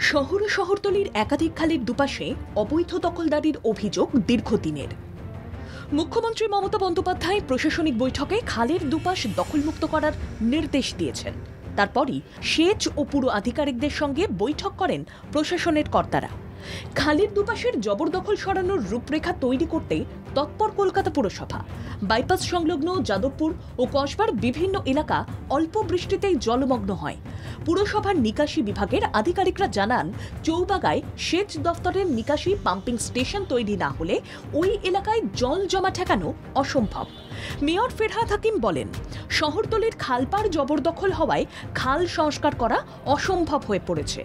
শহর ও শহরতলির একাধিক খালের দুপাশে অবৈধ দখলদারির অভিযোগ দীর্ঘদিনের। মুখ্যমন্ত্রী মমতা বন্দ্যোপাধ্যায় প্রশাসনিক বৈঠকে খালের দুপাশ দখলমুক্ত করার নির্দেশ দিয়েছেন। তারপরই সেচ ও পুর আধিকারিকদের সঙ্গে বৈঠক করেন প্রশাসনের কর্তারা। খালের দুপাশের জবরদখল সরানোর রূপরেখা তৈরি করতে তৎপর কলকাতা পুরসভা। বাইপাস সংলগ্ন যাদবপুর ও কসবার বিভিন্ন এলাকা অল্প বৃষ্টিতেই জলমগ্ন হয়। পুরসভার নিকাশি বিভাগের আধিকারিকরা জানান, চৌবাগায় সেচ দফতরের নিকাশি পাম্পিং স্টেশন তৈরি না হলে ওই এলাকায় জল জমা ঠেকানো অসম্ভব। মেয়র ফেরহাদ হাকিম বলেন, শহরতলির খালপাড় জবরদখল হওয়ায় খাল সংস্কার করা অসম্ভব হয়ে পড়েছে।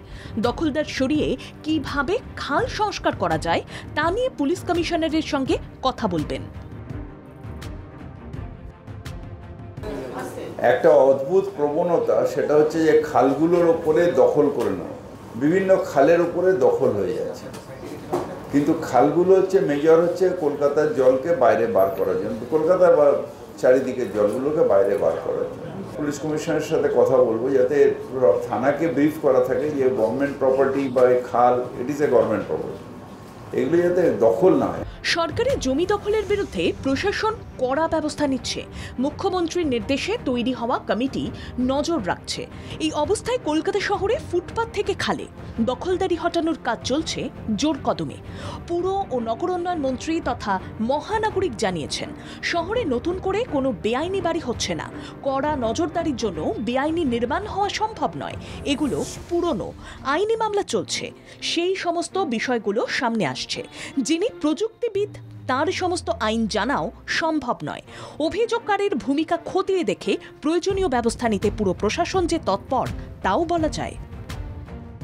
দখলদার সরিয়ে কিভাবে খাল সংস্কার করা যায় তা নিয়ে পুলিশ কমিশনারের সঙ্গে কথা বলবেন। একটা অদ্ভুত প্রবণতা, সেটা হচ্ছে যে খালগুলোর ওপরে দখল করে নেওয়া, বিভিন্ন খালের উপরে দখল হয়ে যাচ্ছে। কিন্তু খালগুলো হচ্ছে মেজর হচ্ছে কলকাতার জলকে বাইরে বার করার জন্য, কলকাতার বা চারিদিকের জলগুলোকে বাইরে বার করার জন্য। পুলিশ কমিশনের সাথে কথা বলবো যাতে থানাকে ব্রিফ করা থাকে যে গভর্নমেন্ট প্রপার্টি বা খাল, it is a government property, এগুলো যাতে দখল না হয়। সরকারি জমি দখলের বিরুদ্ধে প্রশাসন কড়া ব্যবস্থা নিচ্ছে। মুখ্যমন্ত্রীর নির্দেশে তৈরি হওয়া কমিটি নজর রাখছে। এই অবস্থায় কলকাতা শহরে ফুটপাত থেকে খালে দখলদারি হটানোর কাজ চলছে জোর কদমে। পুর ও নগর উন্নয়ন মন্ত্রী তথা মহানাগরিক জানিয়েছেন, শহরে নতুন করে কোনো বেআইনি বাড়ি হচ্ছে না। কড়া নজরদারির জন্য বেআইনি নির্মাণ হওয়া সম্ভব নয়, এগুলো পুরনো। আইনি মামলা চলছে, সেই সমস্ত বিষয়গুলো সামনে আসছে। যিনি প্রযুক্তিবিদ তার সমস্ত আইন জানাও সম্ভব নয়। অভিযোগকারীর ভূমিকা খতিয়ে দেখে প্রয়োজনীয় ব্যবস্থা নিতে পুরো প্রশাসন যে তৎপর তাও বলা যায়।